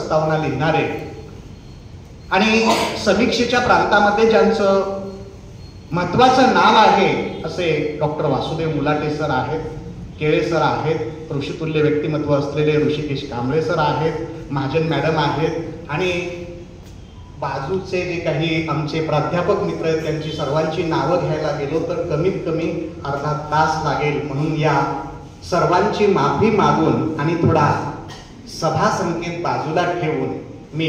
प्रस्तावना लिहिणारे आणि समीक्षेच्या प्रांतामध्ये ज्यांचं महत्वाचं नाव आहे असे डॉक्टर वासुदेव मुलाटे सर आहेत, केळे सर आहेत, ऋषितुल्य व्यक्तिमत्व असलेले ऋषिकेश कांबळे सर आहेत, महाजन मॅडम आहेत आणि बाजूचे जे काही आमचे प्राध्यापक मित्र आहेत त्यांची सर्वांची नावं घ्यायला गेलो तर कमीत कमी अर्धा तास लागेल. म्हणून या सर्वांची माफी मागून आणि थोडा सभा संकेत बाजूला ठेवून मी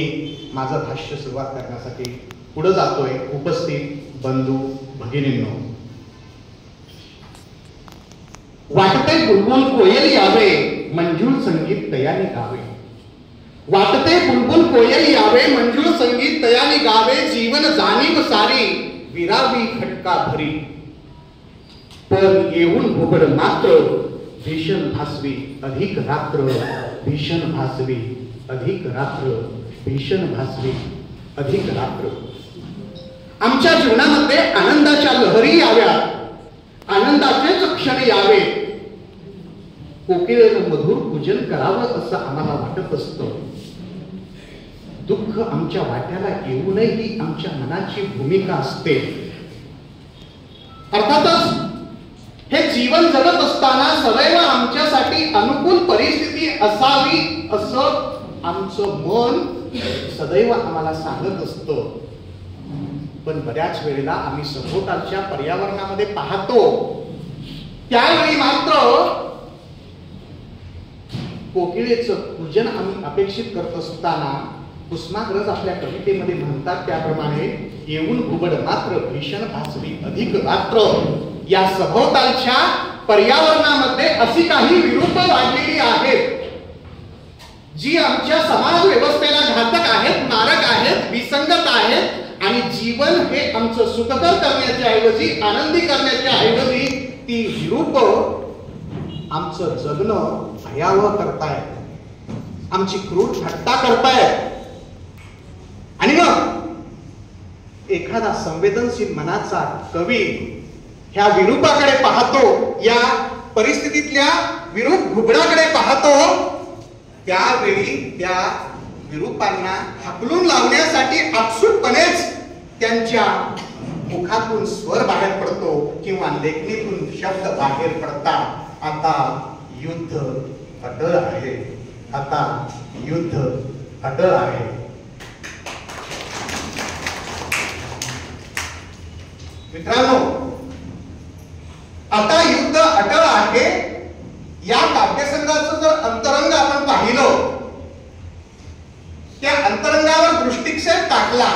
माझं भाष्य सुरुवात करण्यासाठी पुढे जातोय. उपस्थित बंधू भगिनींनो, वाटते बुलबुल कोयल यावे, मंजूळ संगीत तयारी गावे. वाटते बुलबुल कोयल यावे, मंजूळ संगीत तयारी गावे. जीवन जाणीव सारी विरावी खटका भरी, पण येऊन घुबड मात्र भीषण भासवी अधिक रात्र. भीषण भासवी अधिक रात्र, भीषण भासवी अधिक रात्र. आमच्या जीवनामध्ये आनंदाच्या लहरी याव्यात, आनंदाचेच क्षण यावे. कोकिळेनं मधुर पूजन करावं असं आम्हाला वाटत असतं. दुःख आमच्या वाट्याला येऊ नये ही आमच्या मनाची भूमिका असते. अर्थातच हे जीवन जगत असताना सदैव आमच्यासाठी अनुकूल परिस्थिती असावी असं आमचं मन सदैव आम्हाला सांगत असतं. पण बऱ्याच वेळेला आम्ही सभोवतालच्या पर्यावरणामध्ये पाहतो त्यावेळी मात्र कोकिळेचं पूजन आम्ही अपेक्षित करत असताना कुसुमाग्रज आपल्या कवितेमध्ये म्हणतात त्याप्रमाणे येऊन घुबड मात्र भीषण भासवी अधिक रात्र. या सभोवतालच्या पर्यावरणामध्ये अशी काही विरूप वाढलेली आहेत जी आमच्या समाज व्यवस्थेला घातक आहेत, मारक आहेत, विसंगत आहेत आणि जीवन हे आमचं सुखकर करण्याच्या ऐवजी, आनंदी करण्याच्या ऐवजी ती विरूप आमचं जगणं भयावह करतायत, आमची क्रूर थट्टा करतायत. आणि मग एखादा संवेदनशील मनाचा कवी ह्या विरूपाकडे पाहतो, या परिस्थितीतल्या विरूप घुबडाकडे पाहतो, त्यावेळी त्या विरूपांना हाकलून लावण्यासाठी आपसूकपणेच त्यांच्या मुखातून स्वर बाहेर पडतो किंवा लेखणीतून शब्द बाहेर पडतात. आता युद्ध अटळ आहे, आता युद्ध अटळ आहे. मित्रांनो, आता युद्ध अटळ आहे या काव्यसंघाचं जर अंतरंग आपण पाहिलं, त्या अंतरंगावर दृष्टिक्षेप टाकला,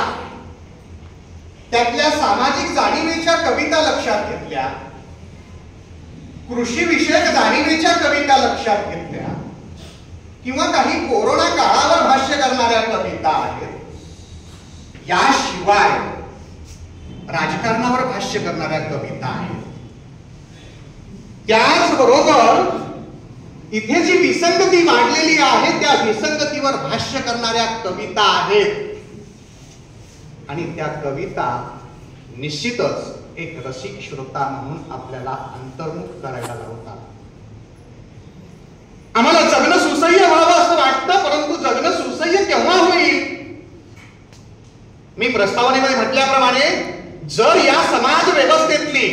त्यातल्या सामाजिक जाणीवेच्या कविता लक्षात घेतल्या, कृषी विषयक जाणीवेच्या कविता लक्षात घेतल्या किंवा काही कोरोना काळावर भाष्य करणाऱ्या कविता आहेत, याशिवाय राजकारणावर भाष्य करणाऱ्या कविता आहेत. त्याचबरोबर इथे जी विसंगती वाढलेली आहे त्या विसंगतीवर भाष्य करणाऱ्या कविता आहेत आणि त्या कविता निश्चितच एक रसिक श्रोता म्हणून आपल्याला अंतर्मुख करायला लावतात. आम्हाला जगणं सुसह्य व्हावं असं वाटतं, परंतु जगणं सुसह्य केव्हा होईल? मी प्रस्तावनेमध्ये म्हटल्याप्रमाणे जर या समाज व्यवस्थेतली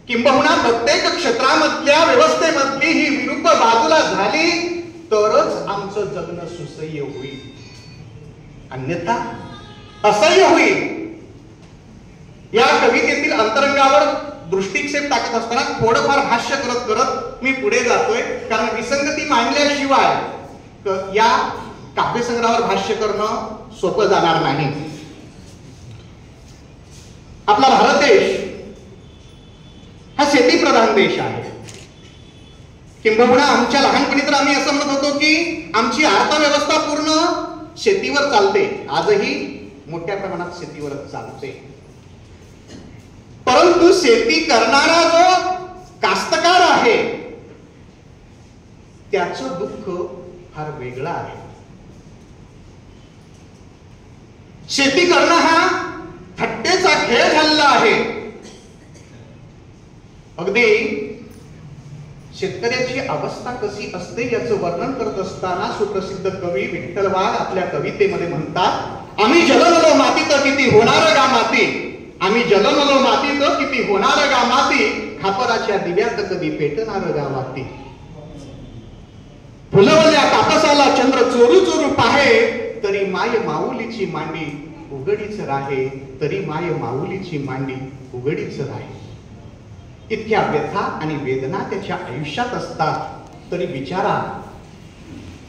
किंबहुना प्रत्येक क्षेत्रामधल्या व्यवस्थेमधली ही विरूप बाजूला झाली तरच आमचं जगणं सुसह्य होईल, अन्यथा असह्य होईल. या कवितेतील अंतरंगावर दृष्टिक्षेप टाकत असताना थोडंफार भाष्य करत करत मी पुढे जातोय, कारण विसंगती मांडल्याशिवाय या काव्यसंग्रहावर भाष्य करणं सोपं जाणार नाही. आपला भारत देश हा शेतीप्रधान देश आहे. किंबहुना आमच्या लहानपणी तर आम्ही असं म्हणत होतो की आमची अर्थव्यवस्था पूर्ण शेतीवर चालते. आजही मोठ्या प्रमाणात शेतीवरच चालते. परंतु शेती करणारा जो कास्तकार आहे त्याचं दुःख फार वेगळं आहे. शेती करणं हा थट्टेचा खेळ झालेला आहे. अगदी शेतकऱ्याची अवस्था कशी असते याचं वर्णन करत असताना सुप्रसिद्ध कवी विठ्ठल वाघ आपल्या कवितेमध्ये म्हणतात, आम्ही जलमलो मातीत किती होणार गा माती, आम्ही जलमलो मातीत किती होणार गा माती, खापराच्या दिव्यात कधी पेटणार गा वाती. फुलवल्या कापसाला चंद्र चोरू चोरू पाहे, तरी माय माऊलीची मांडी उघडीच राहे, तरी माय माऊलीची मांडी उघडीच राहे. इतक्या व्यथा आणि वेदना त्याच्या आयुष्यात असतात तरी बिचारा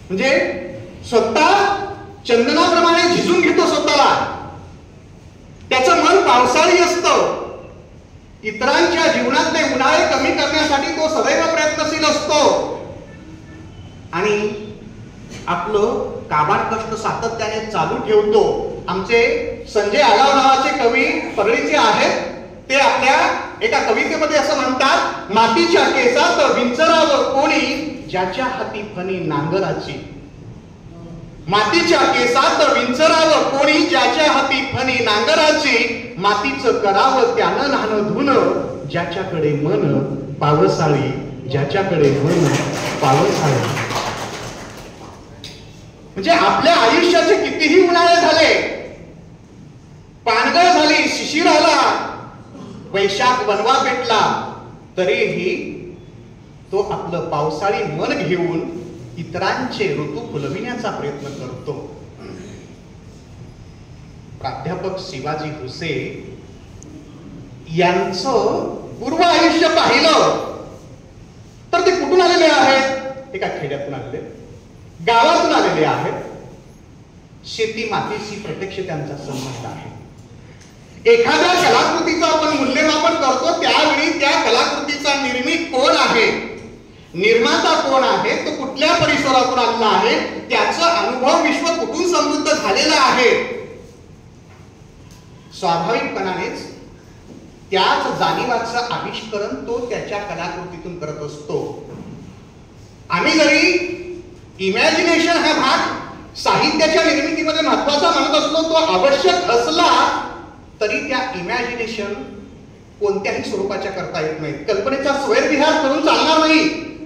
म्हणजे स्वतः चंदनाप्रमाणे झिजून घेतो स्वतःला. त्याचं मन पावसाळी असतं. इतरांच्या जीवनातले उन्हाळे कमी करण्यासाठी तो सदैव प्रयत्नशील असतो आणि आपलं काबाड कष्ट सातत्याने चालू ठेवतो. आमचे संजय आगाव नावाचे कवी परळीचे आहेत. ते आपल्या एका कवितेमध्ये असं म्हणतात, मातीच्या केसात विंचरावं कोणी, ज्याच्या हाती फणी नांगराची. मातीच्या केसात विंचरावं कोणी, ज्याच्या हाती फणी नांगराची. मातीचं करावं त्यानं नाणं धुणं, ज्याच्याकडे मन पावसाळी, ज्याच्याकडे मन पावसाळी. म्हणजे आपल्या आयुष्याचे कितीही उन्हाळे झाले, पानगळ झाली, शिशिर आला, वैशाख वनवा पेटला, तरीही तो आपलं पावसाळी मन घेऊन इतरांचे ऋतू फुलविण्याचा प्रयत्न करतो. प्राध्यापक शिवाजी भुसे यांचं पूर्व आयुष्य पाहिलं तर ते कुठून आलेले आहेत? एका खेड्यातून आलेले, गावातून आलेले आहेत. शेती मातीशी प्रत्यक्ष त्यांचा संबंध आहे. एखाद्या कलाकृतीचं आपण मूल्यमापन करतो त्यावेळी त्या कलाकृतीचा निर्मित कोण आहे, निर्माता कोण आहे, तो कुठल्या परिसरातून आलेला आहे, त्याचं अनुभव विश्व कुठून समृद्ध झालेलं आहे. स्वाभाविकपणानेच त्याच जाणीवाचं आविष्करण तो त्याच्या कलाकृतीतून करत असतो. आम्ही जरी इमॅजिनेशन हा भाग साहित्याच्या निर्मितीमध्ये महत्वाचा मानत असलो, तो आवश्यक असला तरी त्या इमॅजिनेशन कोणत्याही स्वरूपाच्या करता येत नाही. कल्पनेचा स्वैरविहार करून चालणार नाही.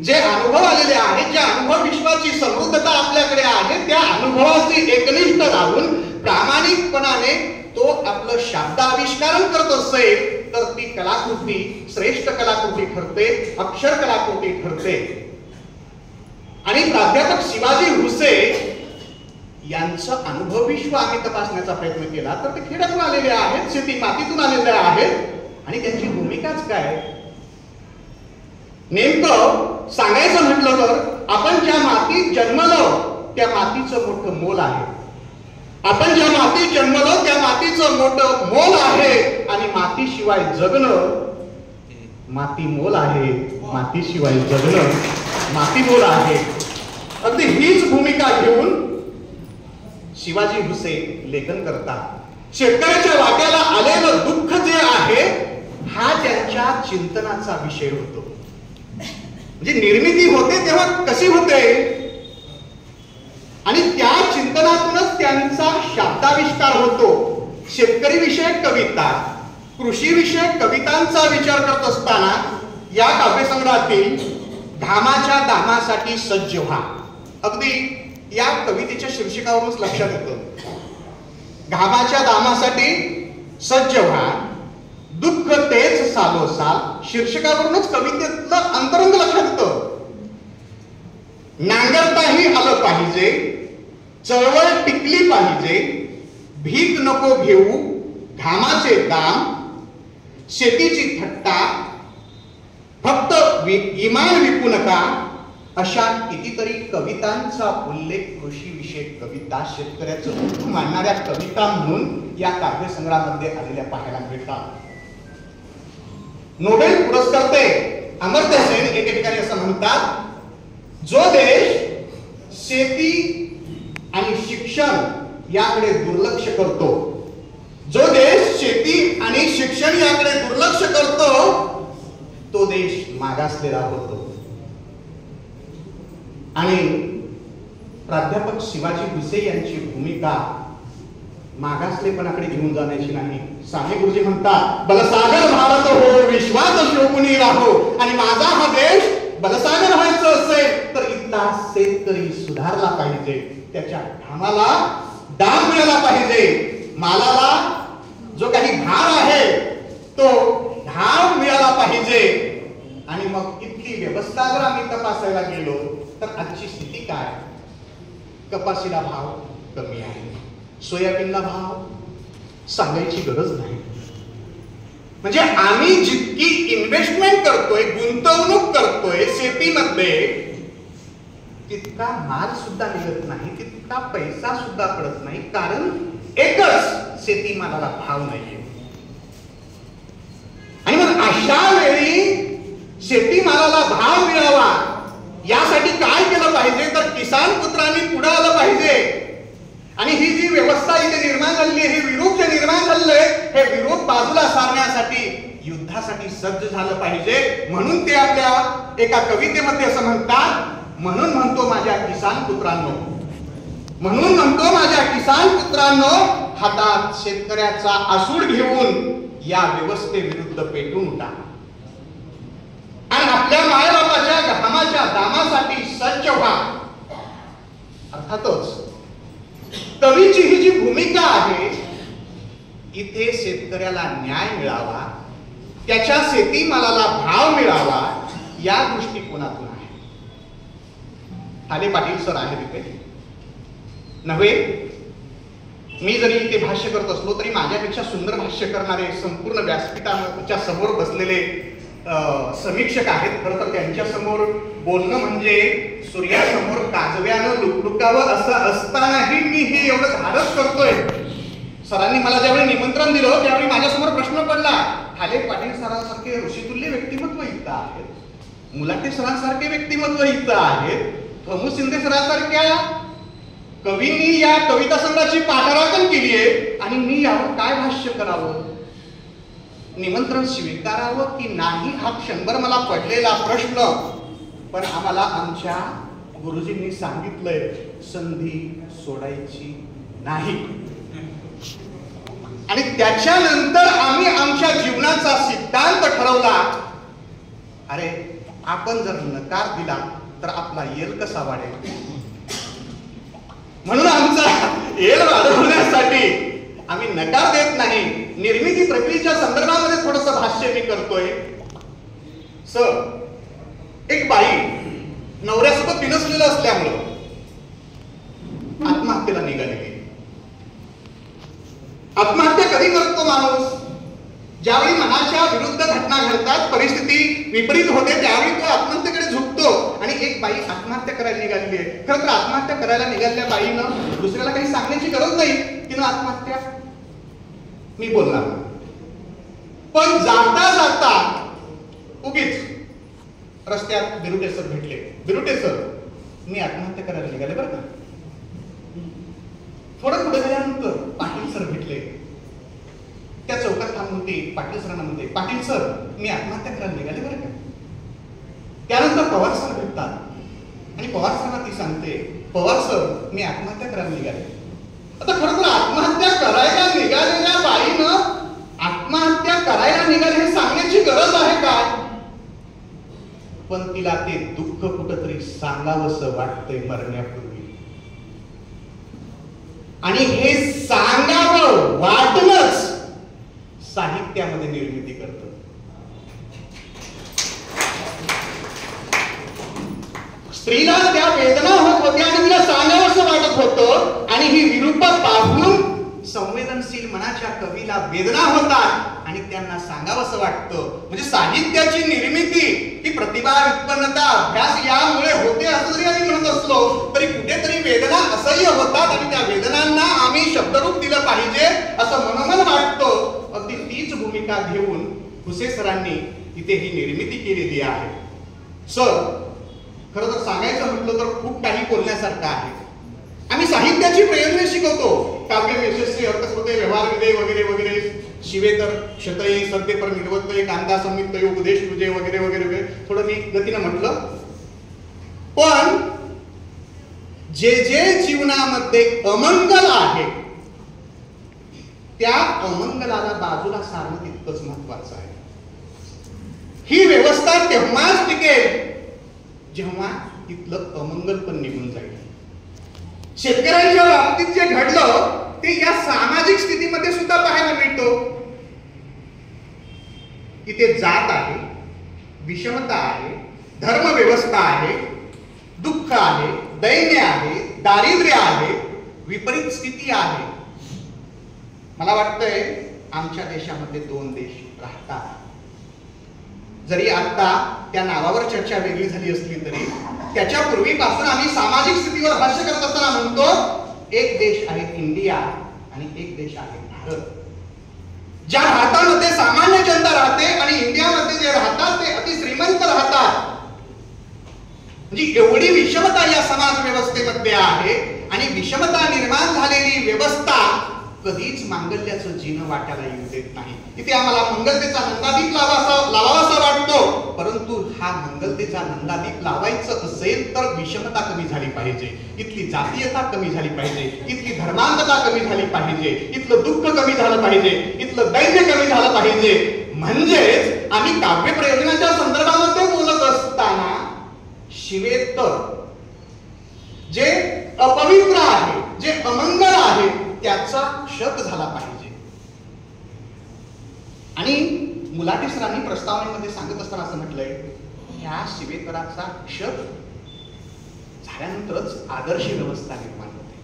जे अनुभव आलेले आहेत, ज्या अनुभव विश्वाची समृद्धता आपल्याकडे आहे, त्या अनुभवाची एकनिष्ठ राहून प्रामाणिकपणाने तो आपलं शब्दाविष्कारण करत असेल तर ती कलाकृती श्रेष्ठ कलाकृती ठरते, अक्षर कलाकृती ठरते. आणि प्राध्यापक शिवाजी भुसे यांचं अनुभव विश्व आम्ही तपासण्याचा प्रयत्न केला तर ते खेड्यातून आलेले आहेत, शेती मातीतून आलेले आहेत आणि त्यांची भूमिकाच काय. नेमकं सांगायचं म्हटलं तर आपण ज्या मातीत जन्मलो त्या मातीचं मोठं मोल आहे. आपण ज्या मातीत जन्मलो त्या मातीचं मोठं मोल आहे आणि मातीशिवाय जगणं माती मोल आहे. मातीशिवाय जगणं माती मोल आहे. अगदी हीच भूमिका घेऊन शिवाजी भुसे लेखन करतात. शेतकऱ्याच्या वाट्याला आलेलं दुःख जे आहे हा त्यांच्या चिंतनाचा विषय होतो. म्हणजे निर्मिती होते तेव्हा कशी होते आणि त्या चिंतनातूनच त्यांचा शब्दाविष्कार होतो. शेतकरी विषयक कविता, कृषी विषयक कवितांचा विचार करत असताना या काव्यसंग्रहातील घामाच्या दामासाठी सज्ज व्हा, अगदी या कवितेच्या शीर्षकावरूनच लक्षात येतं. घामाच्या दामासाठी सज्ज व्हा, दुःख तेच सालोसाल, शीर्षकावरूनच कवितेतलं अंतरंग लक्षात येतं. नांगरताही आलं पाहिजे, चळवळ टिकली पाहिजे, भीक नको घेऊ, घामाचे दाम, शेतीची थट्टा, फक्त इमान विकू नका, अशा कितीतरी कवितांचा उल्लेख कृषी विषयक कविता, शेतकऱ्याचं दुःख मांडणाऱ्या कविता म्हणून या काव्यसंग्रहामध्ये आलेल्या पाहायला मिळतात. नोबेल पुरस्कर्ते अमर्त्य सेन एके ठिकाणी असं म्हणतात, जो देश शेती आणि शिक्षण याकडे दुर्लक्ष करतो, जो देश शेती आणि शिक्षण याकडे दुर्लक्ष करतो तो देश मागासलेला होतो. आणि प्राध्यापक शिवाजी भुसे यांची भूमिका मागासलेपणाकडे घेऊन जाण्याची नाही. साने गुरुजी म्हणतात, बलसागर भारत हो, विश्वात शोभून राहो, आणि माझा हा देश बलसागर व्हायचं असेल तर इथला शेतकरी सुधारला पाहिजे, त्याच्या घामाला दाम मिळाला पाहिजे, मालाला जो काही भाव आहे तो भाव मिळाला पाहिजे. आणि मग इथली व्यवस्था जर आम्ही तपासायला गेलो तर आजची स्थिती काय? कपाशीला भाव कमी आहे, सोयाबीनला भाव सांगायची गरज नाही. म्हणजे आम्ही जितकी इन्व्हेस्टमेंट करतोय, गुंतवणूक करतोय शेतीमध्ये, तितका माल सुद्धा निघत नाही, तितका पैसा सुद्धा पडत नाही. कारण एकच, शेतीमालाला भाव नाहीये. आणि मग अशा वेळी शेतीमालाला भाव मिळावा यासाठी काय केलं पाहिजे तर किसान पुत्रांनी पुढे आलं पाहिजे. आणि ही जी व्यवस्था इथे निर्माण झाली, हे विरोध जे निर्माण झालंय, हे विरोध बाजूला सारण्यासाठी युद्धासाठी सज्ज झालं पाहिजे. म्हणून ते आपल्या एका कवितेमध्ये असं म्हणतात, म्हणून म्हणतो माझ्या किसान पुत्रांनो, म्हणून म्हणतो माझ्या किसान पुत्रांनो, हातात शेतकऱ्याचा आसूड घेऊन या व्यवस्थेविरुद्ध पेटून उठा आणि आपल्या मायबापाच्या घामाच्या दामासाठी सज्ज व्हा. अर्थातच कवीची ही जी भूमिका आहे, इथे शेतकऱ्याला न्याय मिळावा, त्याच्या शेतीमालाला भाव मिळावा या दृष्टिकोनातून आहे. ठाले पाटील सर आहे तिथे नव्हे. मी जरी इथे भाष्य करत असलो तरी माझ्यापेक्षा सुंदर भाष्य करणारे संपूर्ण व्यासपीठाच्या समोर बसलेले समीक्षक आहेत. खरं तर त्यांच्या समोर बोलणं म्हणजे सूर्यासमोर काजव्यानं लुकलुकावं असं असतानाही मी हे एवढं धाडस करतोय. सरांनी मला ज्यावेळी निमंत्रण दिलं त्यावेळी माझ्यासमोर प्रश्न पडला, ठाले पाटील सरांसारखे ऋषितुल्य व्यक्तिमत्व इथं आहेत, मुलाटे सरांसारखे व्यक्तिमत्व इथं आहेत, थमू शिंदे सरांसारख्या कवींनी या कविता संग्रहाची पाठराखण केली आहे आणि मी यावर काय भाष्य करावं, निमंत्रण स्वीकारावं की नाही, हा क्षणभर मला पडलेला प्रश्न. पण आम्हाला आमच्या गुरुजींनी सांगितलंय संधी सोडायची नाही. आणि त्याच्यानंतर आम्ही आमच्या जीवनाचा सिद्धांत ठरवला, अरे आपण जर नकार दिला तर आपला येल कसा वाढेल. म्हणून आमचा येल वाढवण्यासाठी आम्ही नकार देत नाही. निर्मिती प्रक्रियेच्या संदर्भामध्ये थोडंसं भाष्य मी करतोय. एक बाई नवऱ्यासोबत बिनसलेलं असल्यामुळं आत्महत्येला निघालेली. आत्महत्या कधी करतो माणूस? ज्यावेळी मनाच्या विरुद्ध घटना घडतात, परिस्थिती विपरीत होते, त्यावेळी तो आत्महत्येकडे झुकतो. आणि एक बाई आत्महत्या करायला निघालेली आहे. खरं तर आत्महत्या करायला निघालेल्या बाईनं दुसऱ्याला काही सांगण्याची गरज नाही, तिनं आत्महत्या मी बोलणार. पण जाता जाता उगीच रस्त्यात बिरुटे सर भेटले. बिरुटे सर, मी आत्महत्या करायला निघाले बरं का. थोडं पुढे गेल्यानंतर पाटील सर भेटले. त्या चौकात थांबून ती पाटील सरांना म्हणते, पाटील सर मी आत्महत्या करायला निघाले बरं का. त्यानंतर पवार सर भेटतात आणि पवार सरांना ती सांगते, पवार सर मी आत्महत्या करायला निघाले. आता खरं तर आत्महत्या करायला निघालेल्या बाईनं आत्महत्या करायला निघाले हे सांगण्याची गरज आहे का? पण तिला ते दुःख कुठंतरी सांगावंसं वाटतंय मरण्यापूर्वी. आणि हे सांगावं वाटणंच साहित्यामध्ये निर्मिती करतं. स्त्रीला त्या वेदना होत होत्या आणि तिला सांगावंसं वाटत होतं. आणि ही विरूप पाहून संवेदनशील मनाच्या कवीला वेदना होतात आणि त्यांना सांगावंसं वाटतं. म्हणजे साहित्याची निर्मिती ही प्रतिभा, उत्पन्नता, अभ्यास यामुळे होते असं जरी आम्ही म्हणत असलो तरी कुठेतरी वेदना असह्य होतात आणि त्या वेदनांना आम्ही शब्दरूप दिलं पाहिजे असं मनोमन वाटतं. अगदी तीच भूमिका घेऊन हुसे सरांनी इथे ही निर्मिती केलेली आहे. सर खरं तर सांगायचं म्हटलं तर खूप काही बोलण्यासारखं आहे. आम्ही साहित्याची प्रयोजने शिकवतो, काव्य यशस्वी अर्थस्पदे व्यवहार विधेय वगैरे वगैरे, शिवेतर क्षतई सत्य पर निर्वत्तय कांदा संयुक्त उपदेश तुझे वगैरे वगैरे वगैरे थोडं मी गतीनं म्हटलं. पण जे जे जीवनामध्ये अमंगल आहे त्या अमंगलाला बाजूला सारणं तितकंच महत्वाचं आहे. ही व्यवस्था तेव्हाच टिकेल जेव्हा तिथलं अमंगल पण निघून जाईल. शेतकऱ्यांच्या बाबतीत जे घडलं ते या सामाजिक स्थितीमध्ये सुद्धा पाहायला मिळतो. इथे जात आहे, विषमता आहे, धर्मव्यवस्था आहे, दुःख आहे, दैन्य आहे, दारिद्र्य आहे, विपरीत स्थिती आहे. मला वाटतंय आमच्या देशामध्ये 2 देश राहतात. जरी आता त्या नावावर चर्चा वेगळी झाली असली तरी त्याच्या पूर्वीपासून आम्ही सामाजिक स्थितीवर भाष्य करत असताना म्हणतो एक देश आहे इंडिया आणि एक देश आहे भारत. ज्या भारतामध्ये सामान्य जनता राहते आणि इंडियामध्ये जे राहतात ते अति श्रीमंत राहतात. म्हणजे एवढी विषमता या समाज व्यवस्थेमध्ये आहे आणि विषमता निर्माण झालेली व्यवस्था कधीच मांगल्याचं जीणं वाटायला येऊ देत नाही. इथे आम्हाला मंगलतेचा नंदादीप लावावासा वाटतो, परंतु हा मंगलतेचा नंदादीप लावायचं असेल तर विषमता कमी झाली पाहिजे, इथली जातीयता कमी झाली पाहिजे, इथली धर्मांधता कमी झाली पाहिजे, इथलं दुःख कमी झालं पाहिजे, इथलं दैन्य कमी झालं पाहिजे. म्हणजेच आम्ही काव्य प्रयोजनाच्या संदर्भामध्ये बोलत असताना शिवेतर जे अपवित्र आहे, जे अमंगल आहे त्याचा क्षत झाला पाहिजे. आणि मुलाटी सरांनी प्रस्तावनेमध्ये सांगत असताना असं म्हटलंय ह्या शिवेतराचा क्षत झाल्यानंतरच आदर्श व्यवस्था निर्माण होते.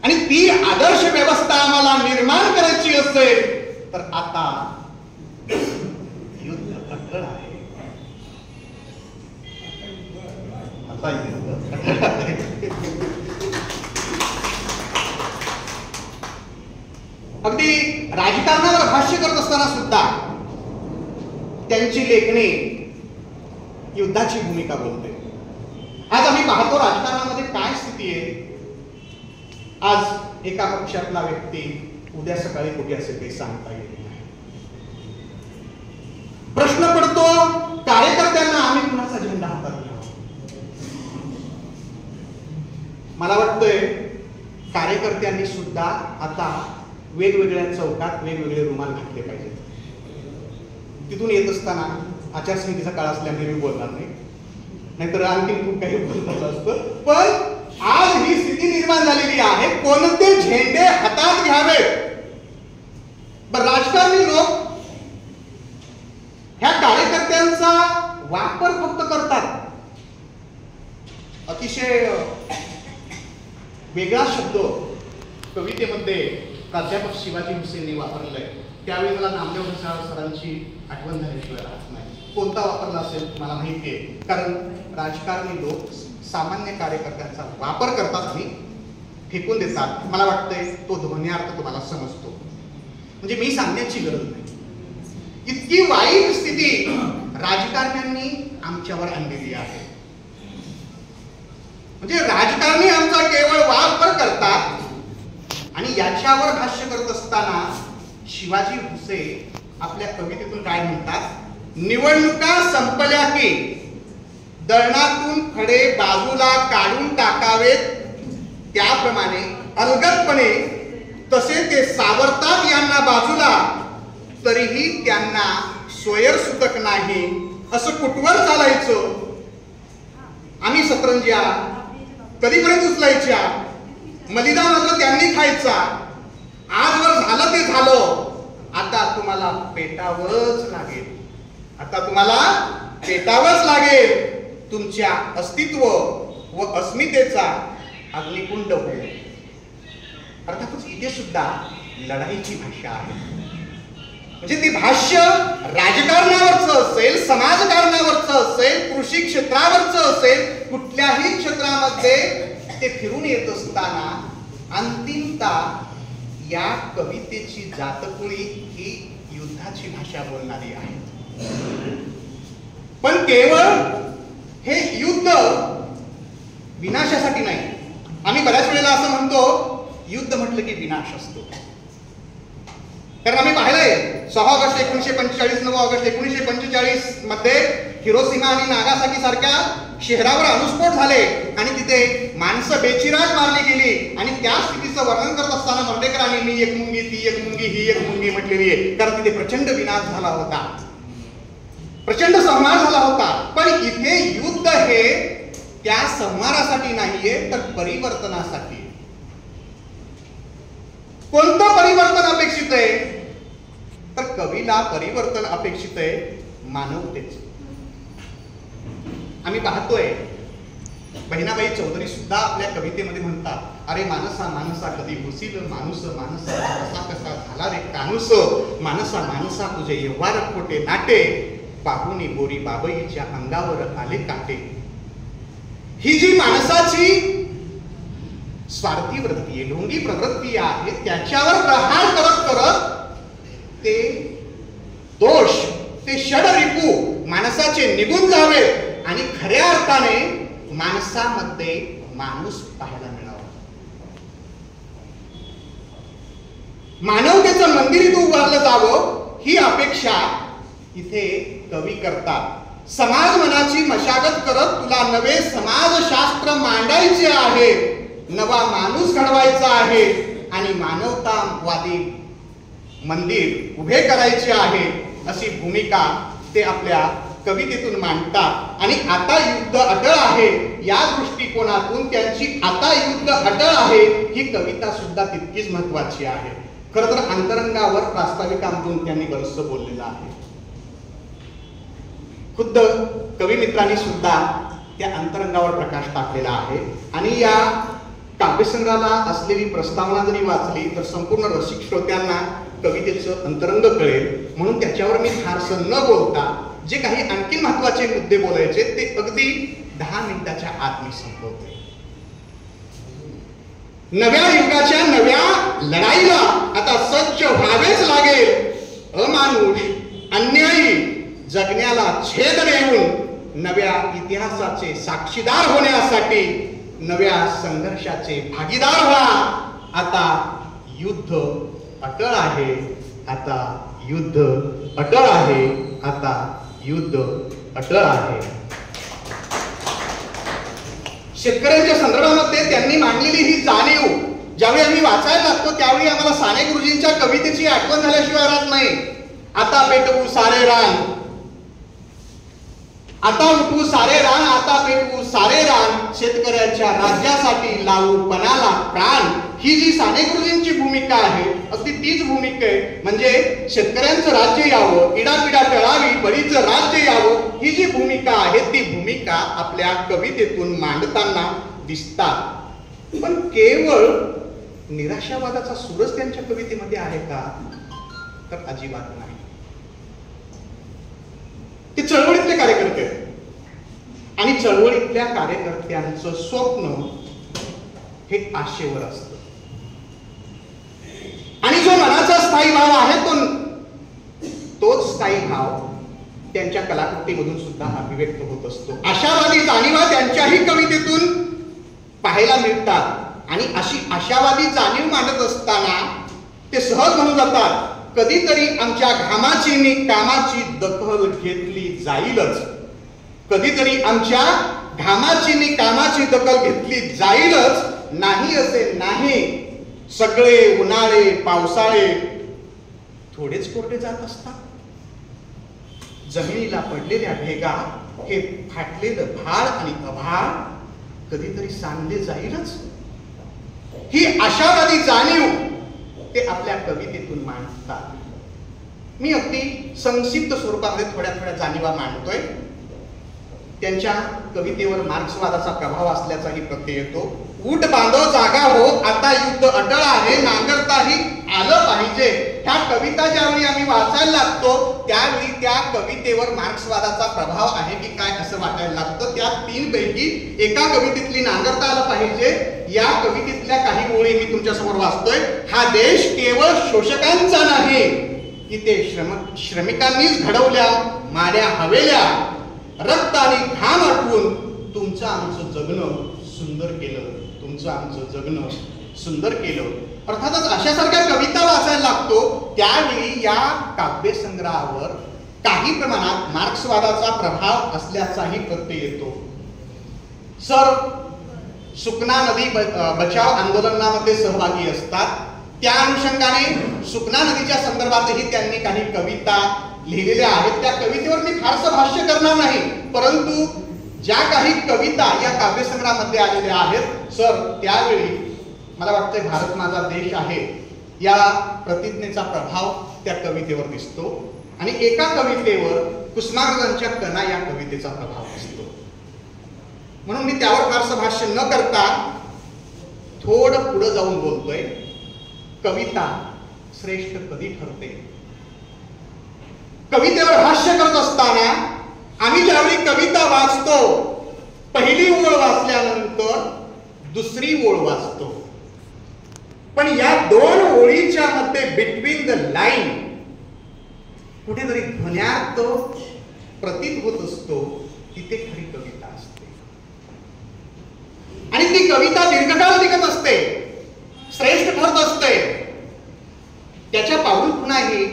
आणि ती आदर्श व्यवस्था आम्हाला निर्माण करायची असेल तर आता युद्ध अटळ आहे. आता युद्ध अटळ आहे. अगदी राजकारणावर भाष्य करत असताना सुद्धा त्यांची लेखणी युद्धाची भूमिका बोलते. आज आम्ही पाहतो राजकारणामध्ये काय स्थिती आहे. आज एका पक्षातला व्यक्ती उद्या सकाळी कुठे असेल ते सांगता येत नाही. प्रश्न पडतो कार्यकर्त्यांना आम्ही कुणाचा झेंडा हातात घ्यावा. मला वाटतंय कार्यकर्त्यांनी सुद्धा आता वेगवेगळ्या चौकात वेगवेगळे रुमाल घातले पाहिजेत. तिथून येत असताना आचारसंहितेचा काळ असल्यामुळे मी बोलणार नाही, नाहीतर आणखी खूप काही बोलत असतं. पण आज ही स्थिती निर्माण झालेली आहे, कोणते झेंडे हातात घ्यावेत. राजकारणी लोक ह्या कार्यकर्त्यांचा वापर फक्त करतात. अतिशय वेगळा शब्द कवितेमध्ये प्राध्यापक शिवाजी हुसेनने वापरलाय. त्यावेळी मला नामदेव भसाळ सरांची आठवण झाल्याशिवाय राहत नाही. कोणता वापरला असेल मला माहिती आहे, कारण राजकारणी लोक सामान्य कार्यकर्त्यांचा वापर करतात आणि फेकून देतात. मला वाटतंय तो ध्वन्यार्थ तुम्हाला समजतो, म्हणजे मी सांगण्याची गरज नाही. इतकी वाईट स्थिती राजकारण्यांनी आमच्यावर आणलेली आहे. म्हणजे राजकारणी आमचा केवळ वापर करतात. आणि याच्यावर भाष्य करत असताना शिवाजी भुसे आपल्या कवितेतून काय म्हणतात, निवडणुका संपल्या की दळणातून खडे बाजूला काढून टाकावेत, त्याप्रमाणे अलगदपणे तसे ते सावरतात यांना बाजूला, तरीही त्यांना सोयर सुतक नाही. असं कुठवर चालायचं. आम्ही सतरंज्या कधीपर्यंत उचलायच्या, मलिदा मात्र त्यांनी खायचा. आजवर झालं ते झालं, आता तुम्हाला पेटावंच लागेल. आता तुम्हाला पेटावंच लागेल. तुमच्या अस्तित्व व अस्मितेचा अग्निकुंड होईल. अर्थातच इथे सुद्धा लढाईची भाषा आहे. म्हणजे ते भाष्य राजकारणावरचं असेल, समाजकारणावरचं असेल, कृषी क्षेत्रावरचं असेल, कुठल्याही क्षेत्रामध्ये ते फिरून येत असताना अंतिमतः या कवितेची जातकुळी ही युद्धाची भाषा बोलणारी आहे. पण केवळ हे युद्ध विनाशासाठी नाही. आम्ही बऱ्याच वेळेला असं म्हणतो युद्ध म्हटलं की विनाश असतो. कारण आम्ही पाहिलंय 6 ऑगस्ट 1945, 9 ऑगस्ट 1945 मध्ये हिरोशिमा आणि नागासाकी सारख्या शहरावर अणुस्फोट झाले आणि तिथे माणसं बेचिराग मारली गेली. आणि त्या स्थितीचं वर्णन करत असताना मर्डेकरांनी मी एक मुंगी, ती एक मुंगी, ही एक मुंगी म्हटलेली आहे, कारण तिथे प्रचंड विनाश झाला होता. प्रचंड संहार झाला होता. पण इथे युद्ध हे त्या संहारासाठी नाहीये, तर परिवर्तनासाठी. कोणतं परिवर्तन अपेक्षित आहे? तर कवीला परिवर्तन अपेक्षित आहे मानवतेचं. आम्ही पाहतोय बहिणाबाई चौधरी सुद्धा आपल्या कवितेमध्ये म्हणतात, अरे मानसा मानसा कधी होशील माणूस, मानसा कसा कसा झाला रे कानूस, मानसा मानसा तुझे व्यवहार खोटे नाटे, पाहुणी बोरी बाबईच्या अंगावर आले काटे. ही जी माणसाची स्वार्थी वृत्ती आहे, ढोंगी प्रवृत्ती आहे, त्याच्यावर प्रहार करत करत ते दोष, ते षडरिपू माणसाचे निघून जावे आणि खऱ्या अर्थाने माणसामध्ये माणूस पाहायला मिळावा. मानवतेचं मंदिर इथं उभारलं जावं ही अपेक्षा इथे कवी करतात. समाज मनाची मशागत करत तुला नवे समाजशास्त्र मांडायचे आहे, नवा माणूस घडवायचा आहे आणि मानवतावादी मंदिर उभे करायचे आहे, अशी भूमिका ते आपल्या कवितेतून मांडतात. आणि आता युद्ध अटळ आहे या दृष्टिकोनातून त्यांची आता युद्ध अटळ आहे ही कविता सुद्धा तितकीच महत्वाची आहे. खरं तर अंतरंगावर प्रास्ताविकांतून त्यांनी बरंचसं बोललेलं आहे. खुद्द कवी मित्रांनी सुद्धा त्या अंतरंगावर प्रकाश टाकलेला आहे. आणि या काव्यसंग्रहाला असलेली प्रस्तावना जरी वाचली तर संपूर्ण रसिक श्रोत्यांना कवितेचं अंतरंग कळेल. म्हणून त्याच्यावर मी फारसं न बोलता जे काही आणखी महत्वाचे मुद्दे बोलायचे ते अगदी 10 मिनिटाच्या आत मी संपवते. नव्या युगाच्या नव्या लढाईला आता सज्ज व्हावेच लागेल. अमानुष अन्यायी जगण्याला छेद देऊन नव्या इतिहासाचे साक्षीदार होण्यासाठी नव्या संघर्षाचे भागीदार व्हा. आता युद्ध अटळ आहे, आता युद्ध अटळ आहे, आता युद्ध अटळ आहे. शेतकऱ्यांच्या संदर्भामध्ये त्यांनी मांडलेली ही जाणीव ज्यावेळी आम्ही वाचायला लागतो त्यावेळी आम्हाला साने गुरुजींच्या कवितेची आठवण झाल्याशिवाय राहत नाही. आता पेटवू सारे रान, आता उठवू सारे रान, आता पेटवू सारे रान, शेतकऱ्याच्या राज्यासाठी लावू पणाला प्राण. ही जी साने गुरुजींची भूमिका आहे अगदी तीच भूमिका आहे. म्हणजे शेतकऱ्यांचं राज्य यावं, इडापिडा टळावी, बळीचं राज्य यावं, ही जी भूमिका आहे ती भूमिका आपल्या कवितेतून मांडताना दिसतात. पण केवळ निराशावादाचा सूरच त्यांच्या कवितेमध्ये आहे का? तर अजिबात नाही. ते चळवळीतले कार्यकर्ते आणि चळवळीतल्या कार्यकर्त्यांचं स्वप्न हे आशेवर असतं. आणि जो मनाचा स्थायी भाव आहे तोच स्थायी भाव त्यांच्या कलाकृतीमधून सुद्धा अभिव्यक्त होत असतो. आशावादी जाणीवा त्यांच्याही कवितेतून पाहायला मिळतात. आणि अशी आशावादी जाणीव मांडत असताना ते सहज म्हणून जातात, कधीतरी आमच्या घामाची नि कामाची दखल घेतली जाईलच, कधीतरी आमच्या घामाची नि कामाची दखल घेतली जाईलच. नाही असे नाही, सगळे उन्हाळे पावसाळे थोडेच कोरडे जात असतात. जमिनीला पडलेल्या भेगा हे फाटलेलं भाळ आणि अभाळ कधीतरी सांगले जाईलच. ही आशावादी जाणीव ते आपल्या कवितेतून मांडतात. मी अगदी संक्षिप्त स्वरूपामध्ये थोड्या थोड्या जाणीवा मांडतोय. त्यांच्या कवितेवर मार्क्सवादाचा प्रभाव असल्याचाही प्रत्यय येतो. ऊट बांधव जागा हो, आता युद्ध अटळ आहे, नांगरताही आलं पाहिजे. ह्या कविता ज्यावेळी आम्ही वाचायला लागतो त्यावेळी त्या कवितेवर मार्क्सवादाचा प्रभाव आहे की काय असं वाटायला लागतं. त्या 3 पैकी एका कवितेतली नांगरता आलं पाहिजे या कवितेतल्या काही ओळी मी तुमच्या समोर वाचतोय. हा देश केवळ शोषकांचा नाही, इथे श्रमिकांनीच घडवल्या माड्या हवेल्या, रक्त आणि घाम आटवून तुमचं आमचं जगणं सुंदर केलं, तुमचं आमचं जगणं सुंदर केलं. अर्थातच अशासारख्या कविता वाचायला लागतो त्यावेळी या काव्यसंग्रहावर काही प्रमाणात मार्क्सवादाचा प्रभाव असल्याचाही प्रत्यय येतो. सर सुकना नदी बचाव आंदोलनामध्ये सहभागी असतात. त्या अनुषंगाने सुकना नदीच्या संदर्भातही त्यांनी काही कविता लिहिलेल्या आहेत त्या कवितेवर मी फारसं भाष्य करणार नाही, परंतु ज्या काही कविता या काव्यसंग्रहामध्ये आलेल्या आहेत सर, त्यावेळी मला वाटतंय भारत माझा देश आहे या प्रतिज्ञेचा प्रभाव त्या कवितेवर दिसतो आणि एका कवितेवर कुसुमाग्रजांच्या कणा या कवितेचा प्रभाव दिसतो. म्हणून मी त्यावर फारसं भाष्य न करता थोडं पुढे जाऊन बोलतोय. कविता श्रेष्ठ कधी ठरते? कवितेवर भाष्य करत असताना आम्ही ज्यावेळी कविता वाचतो, पहिली ओळ वाचल्यानंतर दुसरी ओळ वाचतो, पण या दोन ओळीच्या मध्ये बिटवीन द लाईन कुठेतरी ध्वन्यार्थ प्रतीत होत असतो, तिथे खरी कविता असते. आणि ती कविता दीर्घकाळ टिकत असते, श्रेष्ठ ठरत असते. त्याच्या पाऊल पुन्हाही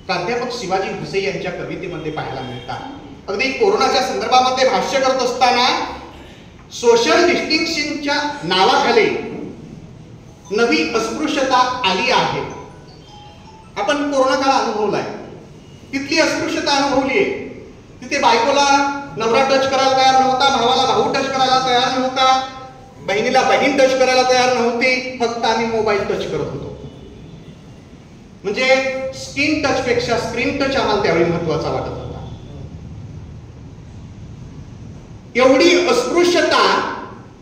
प्राध्यापक शिवाजी भुसे यांच्या कवितेमध्ये पाहायला मिळतात. अगदी कोरोनाच्या संदर्भामध्ये भाष्य करत असताना सोशल डिस्टिंक्शनच्या नावाखाली नवी अस्पृश्यता आली आहे. आपण कोरोना काळ अनुभवलाय, तिथली अस्पृश्यता अनुभवली आहे. तिथे बायकोला नवरा टच करायला तयार नव्हता, भावाला भाऊ टच करायला तयार नव्हता, बहिणीला बहीण टच करायला तयार नव्हती, फक्त आम्ही मोबाईल टच करत होतो. म्हणजे स्किन टच पेक्षा स्क्रीन टच आम्हाला त्यावेळी महत्वाचा वाटत होता. एवढी अस्पृश्यता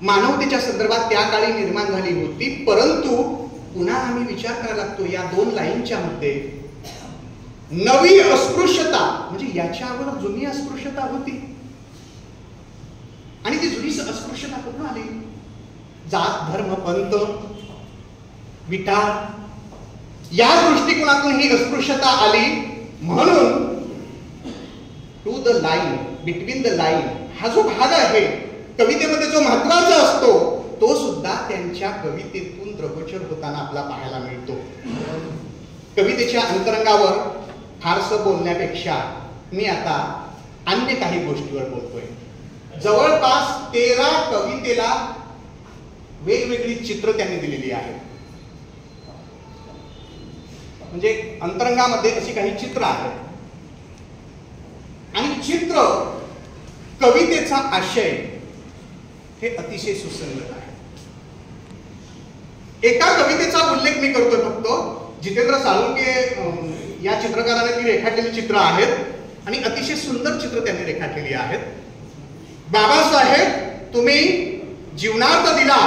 मानवतेच्या संदर्भात त्या काळी निर्माण झाली होती. परंतु पुन्हा आम्ही विचार करायला लागतो या दोन लाईनच्या मध्ये नवी अस्पृश्यता म्हणजे याच्या अगोदर जुनी अस्पृश्यता होती आणि ती जुनी अस्पृश्यता कुठून आली? जात धर्म पंथ विटाळ या दृष्टिकोनातून ही अस्पृश्यता आली. म्हणून to the line, between the line हा जो भाग आहे कवितेमध्ये जो महत्वाचा असतो तो सुद्धा त्यांच्या कवितेतून द्रगोचर होताना आपला पाहायला मिळतो. कवितेच्या अंतरंगावर फारसं बोलण्यापेक्षा मी आता अन्य काही गोष्टीवर बोलतोय. जवळपास 13 कवितेला वेगवेगळी चित्र त्यांनी दिलेली आहेत. म्हणजे अंतरंगामध्ये अशी काही चित्र आहेत आणि चित्र कवितेचा आशय हे अतिशय सुसंगत आहे. एका कवितेचा उल्लेख मी करतोय फक्त. जितेंद्र साळुंके या चित्रकाराने ती रेखाटलेली चित्र आहेत आणि अतिशय सुंदर चित्र त्यांनी रेखाटलेली आहेत. बाबासाहेब तुम्ही जीवनार्थ दिला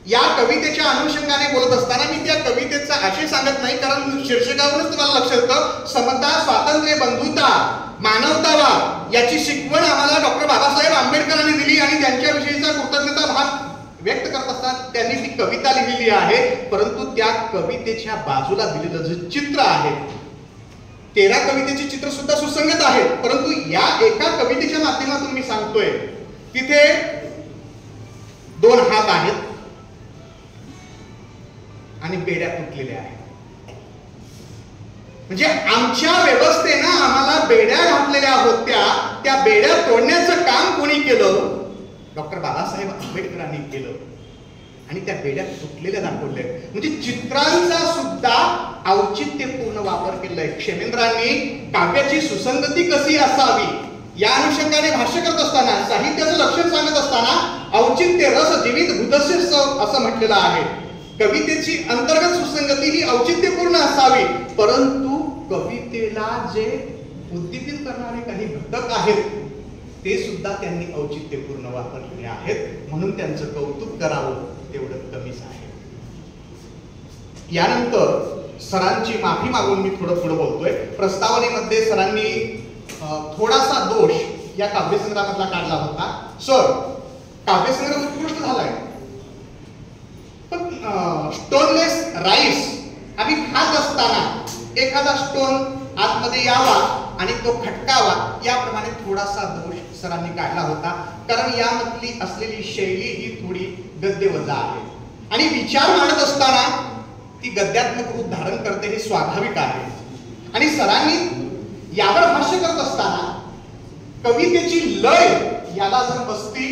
या कवितेच्या अनुषंगाने बोलत असताना मी त्या कवितेचा आशय सांगत नाही, कारण शीर्षकावरूनच तुम्हाला लक्षात येतं समता, स्वातंत्र्य, बंधुता, मानवतावाद याची शिकवण आम्हाला डॉक्टर बाबासाहेब आंबेडकरांनी दिली आणि त्यांच्याविषयीचा कृतज्ञता भाव व्यक्त करत असताना त्यांनी ती कविता लिहिलेली आहे. परंतु त्या कवितेच्या बाजूला दिलेलं जे चित्र आहे 13 कवितेचे चित्र सुद्धा सुसंगत आहेत. परंतु या एका कवितेच्या माध्यमातून मी सांगतोय तिथे 2 हात आहेत आणि बेड्या तुटलेल्या आहेत. म्हणजे आमच्या व्यवस्थेनं आम्हाला बेड्या घातलेल्या होत्या, त्या बेड्या तोडण्याचं काम कोणी केलं? डॉक्टर बाबासाहेब आंबेडकरांनी केलं आणि त्या बेड्या तुटलेल्या दाखवल्या. म्हणजे चित्रांचा सुद्धा औचित्यपूर्ण वापर केलाय. क्षेमेंद्रांनी काव्याची सुसंगती कशी असावी या अनुषंगाने भाष्य करत असताना, साहित्याचं लक्षण सांगत असताना औचित्य रस जीवित भूतस्य असं म्हटलेलं आहे. कवितेची अंतर्गत सुसंगती ही औचित्यपूर्ण असावी, परंतु कवितेला जे उद्दीपित करणारे काही घटक आहेत ते सुद्धा त्यांनी औचित्यपूर्ण वापरलेले आहेत. म्हणून त्यांचं कौतुक करावं तेवढं कमीच आहे. यानंतर सरांची माफी मागून मी थोडं पुढे बोलतोय. प्रस्तावनेमध्ये सरांनी थोडासा दोष या काव्यसंग्रहामधला काढला होता. सर, काव्यसंग्रह उत्कृष्ट झालाय, पण स्टोनलेस राईस आम्ही खात असताना एखादा स्टोन आतमध्ये यावा आणि तो खटकावा याप्रमाणे थोडासा दोष सरांनी काढला होता. कारण यामधली असलेली शैली ही थोडी गद्यवजा आहे आणि विचार मांडत असताना ती गद्यात्मक रूप धारण करते हे स्वाभाविक आहे. आणि सरांनी यावर भाष्य करत असताना कवितेची लय याला जर बसती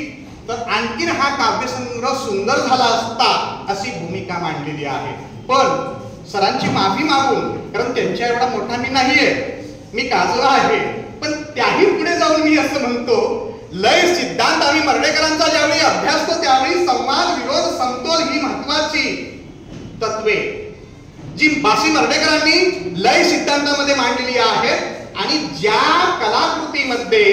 तर आणखीन हा काव्यसंग्रह सुंदर झाला असता अशी भूमिका मांडलेली आहे. पण सरांची माफी मागून, कारण त्यांच्या एवढा मोठा मी नाहीये, मी काजळा आहे. पण त्याही पुढे जाऊन मी असं म्हणतो, लय सिद्धांत आम्ही मर्ढेकरांचा ज्यावेळी अभ्यासतो त्यावेळी संवाद, विरोध, समतोल ही महत्वाची तत्वे जी बासी मर्ढेकरांनी लय सिद्धांतामध्ये मांडलेली आहेत. आणि ज्या कलाकृतीमध्ये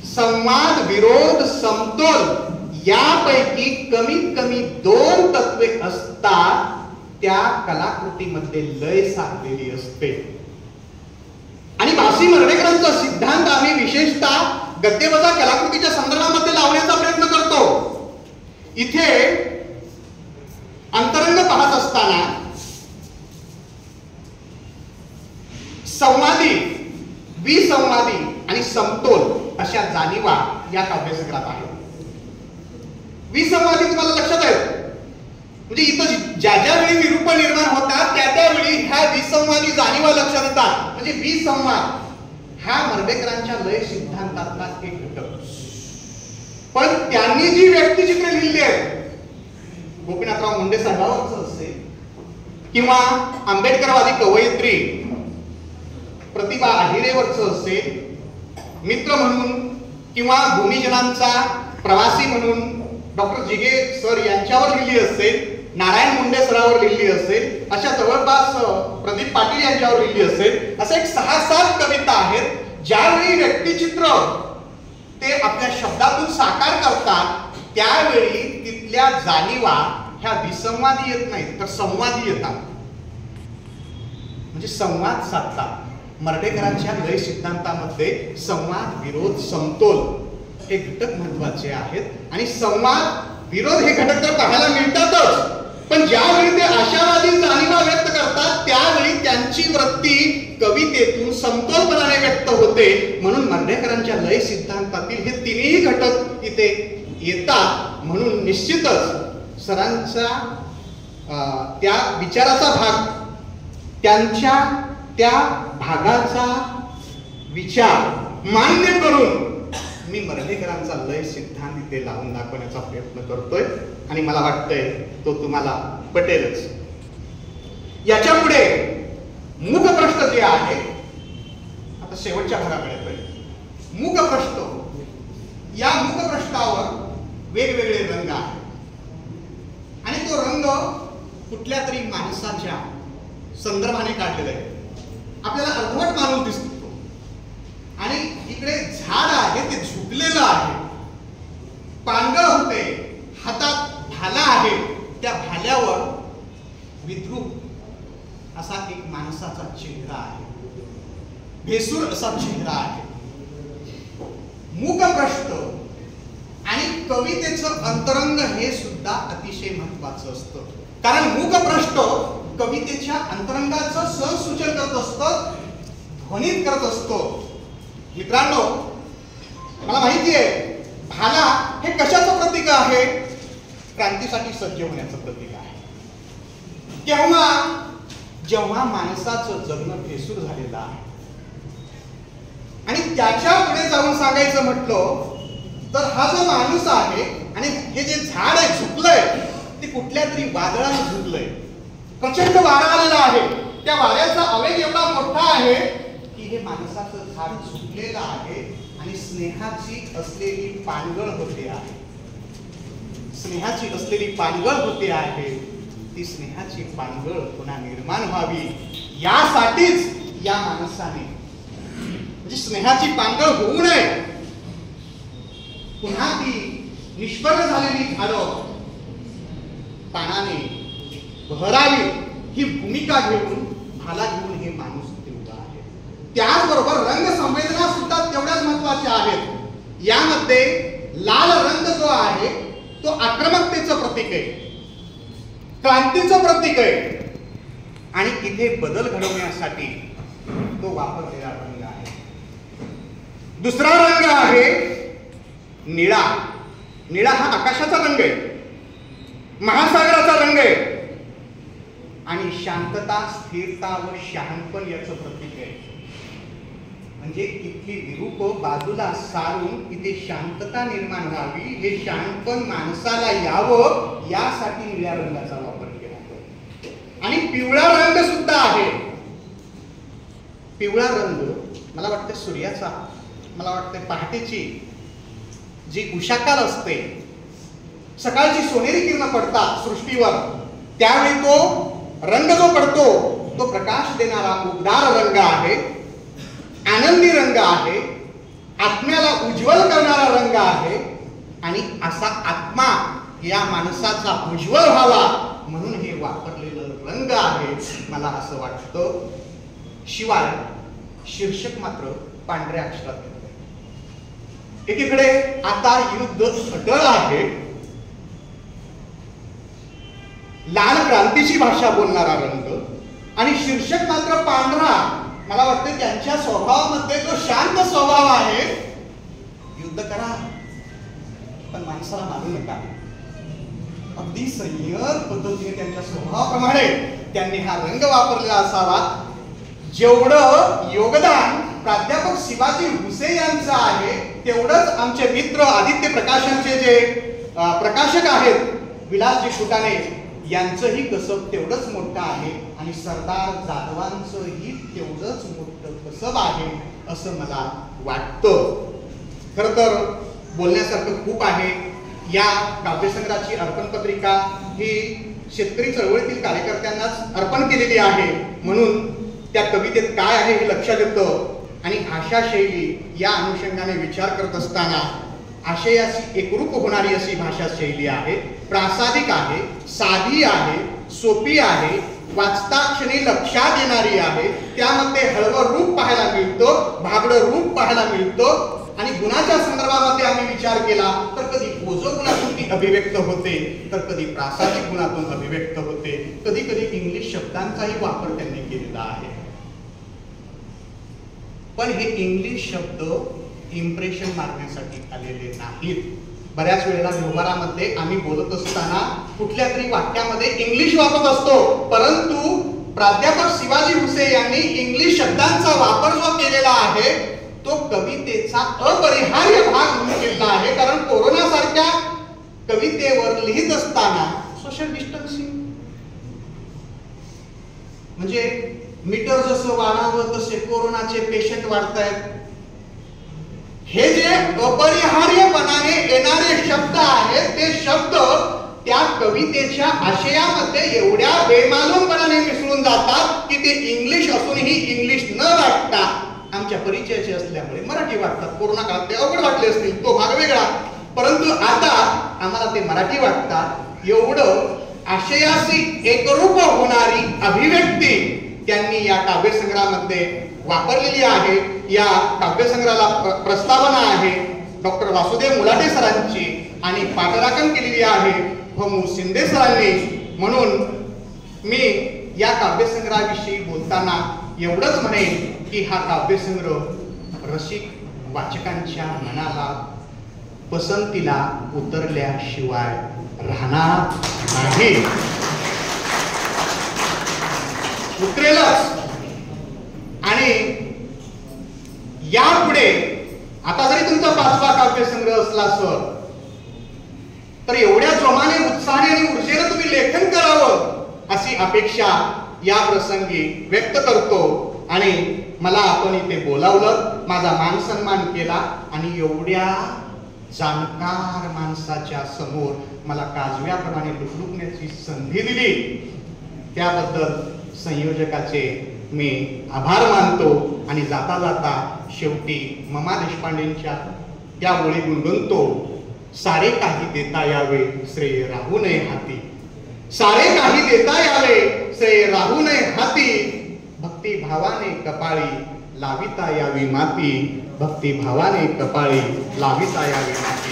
संवाद, विरोध, समतोल यापैकी कमीत कमी 2 तत्वे असतात त्या कलाकृतीमध्ये लय साधलेली असते. आणि बासी मर्ढेकरांचा सिद्धांत आम्ही विशेषतः गद्यवजा कलाकृतीच्या संदर्भामध्ये लावण्याचा प्रयत्न करतो. इथे अंतरंग पाहत असताना संवादी, विसंवादी आणि समतोल अशा जाणीवा या काव्यसंग्रहात आहेत. विसंवादी तुम्हाला लक्षात आहे, म्हणजे इथं ज्या ज्या वेळी विरूप निर्माण होतात त्या त्यावेळी ह्या विसंवादी जाणीवा लक्षात येतात. म्हणजे विसंवाद हा मर्ढेकरांच्या लय सिद्धांतातला एक घटक. पण त्यांनी जी व्यक्तिचित्र लिहिली आहेत, गोपीनाथराव मुंडे साहेबांचं असेल किंवा आंबेडकरवादी कवयित्री प्रतिभा आहिरेवरचं असेल, मित्र म्हणून किंवा भूमिजनांचा प्रवासी म्हणून डॉक्टर जिगे सर यांच्यावर लिहिली असेल, नारायण मुंडे सरावर लिहिली असेल, अशा जवळपास प्रदीप पाटील यांच्यावर लिहिली असेल, असं एक 6-7 कविता आहेत. ज्यावेळी व्यक्तिचित्र ते आपल्या शब्दातून साकार करतात त्यावेळी तिथल्या जाणीवा ह्या विसंवादी येत नाहीत तर संवादी येतात. म्हणजे संवाद साधतात. मर्ढेकरांच्या लय सिद्धांतामध्ये संवाद, विरोध, समतोल हे घटक महत्वाचे आहेत. आणि संवाद, विरोध हे घटक तर पाहायला मिळतातच, पण ज्यावेळी ते आशावादी जाणीवा व्यक्त करतात त्यावेळी त्यांची वृत्ती कवितेतून समतोलपणाने व्यक्त होते. म्हणून मर्ढेकरांच्या लय सिद्धांतातील हे तिन्ही घटक इथे येतात. म्हणून निश्चितच सरांचा त्या विचाराचा भाग, त्यांच्या त्या भागाचा विचार मान्य करून मी मर्ढेकरांचा लय सिद्धांत इथे लावून दाखवण्याचा प्रयत्न करतोय आणि मला वाटतंय तो तुम्हाला पटेलच. याच्या पुढे मुखप्रश्न जे आहे, आता शेवटच्या भागाकडे येतोय. मुखप्रश्न, या मुखप्रश्नावर वेगवेगळे रंग आहेत आणि तो रंग कुठल्या तरी माणसाच्या संदर्भाने काढलेला आहे. आपल्याला अर्धवट माणूस दिसतो आणि इकडे झाड आहे ते झुकलेलं आहे, पांगळ होते, हातात भाला आहे, त्या भाल्यावर विद्रूप असा एक माणसाचा चेहरा आहे, भेसूर असा चेहरा आहे. मुखप्रश्न आणि कवितेचं अंतरंग हे सुद्धा अतिशय महत्वाचं असतं. कारण मुखप्रश्न कवितेच्या अंतरंगाचं सहसूचन करत असतं, ध्वनित करत असतो. मित्रांनो, मला माहिती आहे भाला हे कशाचं प्रतीक आहे? क्रांतीसाठी सज्ज होण्याचं प्रतीक आहे. केव्हा? जेव्हा माणसाचं जगणं भेसूर झालेलं आहे. आणि त्याच्या पुढे जाऊन सांगायचं म्हटलं तर हा जो माणूस आहे आणि हे जे झाड आहे झुकलंय ते कुठल्या तरी वादळाने झुकलंय. प्रचंड वारा आलेला आहे, त्या वाऱ्याचा आवेग एवढा मोठा आहे की हे माणसाचं झाड झुकलेलं आहे आणि स्नेहाची असलेली पानगळ होते आहे. स्नेहाची असलेली पानगळ होते आहे. ती स्नेहाची पानगळ पुन्हा निर्माण व्हावी यासाठीच या माणसाने, म्हणजे स्नेहाची पानगळ होऊ नये, पुन्हा ती निष्फळ झालेली झाडं पानाने बहरावी ही भूमिका घेऊन, भाला घेऊन हे माणूस तिथे उभा आहे. त्याचबरोबर रंग संवेदना सुद्धा तेवढ्याच महत्वाच्या आहेत. यामध्ये लाल रंग जो आहे तो आक्रमकतेचं प्रतीक आहे, क्रांतीचं प्रतीक आहे आणि इथे बदल घडवण्यासाठी तो वापरलेला रंग आहे. दुसरा रंग आहे निळा. निळा हा आकाशाचा रंग आहे, महासागराचा रंग आहे आणि शांतता, स्थिरता व शहाणपण याचं प्रतीक आहे. म्हणजे इथली विरूप बाजूला सारून इथे शांतता निर्माण व्हावी, हे शहाणपण माणसाला यावं यासाठी निळ्या रंगाचा वापर केला. आणि पिवळा रंग सुद्धा आहे. पिवळा रंग मला वाटतं सूर्याचा, मला वाटतं पहाटेची जी उषाकाल असते, सकाळची सोनेरी किरण पडतात सृष्टीवर, त्यावेळी तो रंग जो पडतो तो प्रकाश देणारा उबदार रंग आहे, आनंदी रंग आहे, आत्म्याला उज्ज्वल करणारा रंग आहे. आणि असा आत्मा या माणसाचा उज्ज्वल व्हावा म्हणून हे वापरलेलं रंग आहे मला असं वाटतं. शिवाय शीर्षक मात्र पांढऱ्या अक्षरात येतं. एकीकडे आता युद्ध अटळ आहे, लाल क्रांतीची भाषा बोलणारा रंग, आणि शीर्षक मात्र पांढरा. मला वाटतं त्यांच्या स्वभावामध्ये जो शांत स्वभाव आहे, युद्ध करा पण माणसाला मारू नका, अगदी संयम पद्धतीने त्यांच्या स्वभावाप्रमाणे त्यांनी हा रंग वापरलेला असावा. जेवढं योगदान प्राध्यापक शिवाजी भुसे यांचं आहे तेवढंच आमचे मित्र आदित्य प्रकाशनचे जे प्रकाशक आहेत विलासजी फुटाणे यांचंही कसब तेवढंच मोठं आहे, आणि सरदार जाधवांचंही तेवढंच मोठं कसब आहे असं मला वाटतं. खरं तर बोलण्यासारखं खूप आहे. या काव्यसंग्रहाची अर्पण पत्रिका ही शेतकरी चळवळीतील कार्यकर्त्यांनाच अर्पण केलेली आहे, म्हणून त्या कवितेत काय आहे हे लक्षात येतं. आणि भाषा शैली या अनुषंगाने विचार करत असताना आशयाशी एकरूप होणारी अशी भाषा शैली आहे. प्रासादिक आहे, साधी आहे, सोपी आहे, वाचता क्षणी लक्षात येणारी आहे. त्यामध्ये हळवं रूप पाहायला मिळतं, भागडं रूप पाहायला मिळतं. आणि गुणाच्या संदर्भामध्ये आम्ही विचार केला तर कधी ओझो गुणातून ती अभिव्यक्त होते, तर कधी प्रासादिक गुणातून अभिव्यक्त होते, कधी कधी इंग्लिश शब्दांचाही वापर त्यांनी केलेला आहे. पण हे इंग्लिश शब्द इम्प्रेशन मारण्यासाठी आलेले नाहीत. बऱ्याच वेळेला व्यवहारामध्ये आम्ही बोलत असताना कुठल्या तरी वाक्यामध्ये इंग्लिश वापरत असतो, परंतु प्राध्यापक शिवाजी भुसे यांनी इंग्लिश शब्दांचा वापर जो केलेला आहे तो कवितेचा अपरिहार्य भाग म्हणून केलेला आहे. कारण कोरोना सारख्या कवितेवर लिहित असताना सोशल डिस्टन्सिंग म्हणजे मीटर जसं वाढावं तसे कोरोनाचे पेशंट वाढतायत. हे जे अपरिहार्यपणाने येणारे शब्द आहेत ते शब्द त्या कवितेच्या आशयामध्ये एवढ्या बेमालूमपणाने मिसळून जातात की ते इंग्लिश असूनही इंग्लिश न वाटता आमच्या परिचयाचे असल्यामुळे मराठी वाटतात. कोरोना काळात ते अवघड वाटले असतील, तो भाग वेगळा, परंतु आता आम्हाला ते मराठी वाटतात. एवढं आशयाशी एकरूप होणारी अभिव्यक्ती त्यांनी या काव्यसंग्रहामध्ये वापरलेली आहे. या काव्यसंग्रहाला प्रस्तावना आहे डॉक्टर वासुदेव मुलाटे सरांची आणि पाठराखण केलेली आहे भमू शिंदे सरांनी. म्हणून मी या काव्यसंग्रहाविषयी बोलताना एवढंच म्हणेन की हा काव्यसंग्रह रसिक वाचकांच्या मनाला पसंतीला उतरल्याशिवाय राहणार नाही. उतरेलच. आणि यापुढे आता जरी तुमचा 5वा काव्यसंग्रह असला सर तर एवढ्या जोमाने उत्साहाने आणि ऊर्जेने तुम्ही लेखन करावं अशी अपेक्षा या प्रसंगी व्यक्त करतो. आणि मला आपण इथे बोलावलं, माझा मान सन्मान केला आणि एवढ्या जाणकार माणसाच्या समोर मला काजव्याप्रमाणे लुकलुकण्याची संधी दिली त्याबद्दल संयोजकाचे मी आभार मानतो. आणि जाता जाता शेवटी ममा देशपांडेंच्या त्या ओळी गुणगुणतो. सारे काही देता यावे श्रेय राहू नये हाती, सारे काही देता यावे श्रेय राहू नये हाती, भक्ती भावाने कपाळी लाविता यावी माती, भक्ती भावाने कपाळी लाविता यावी माती.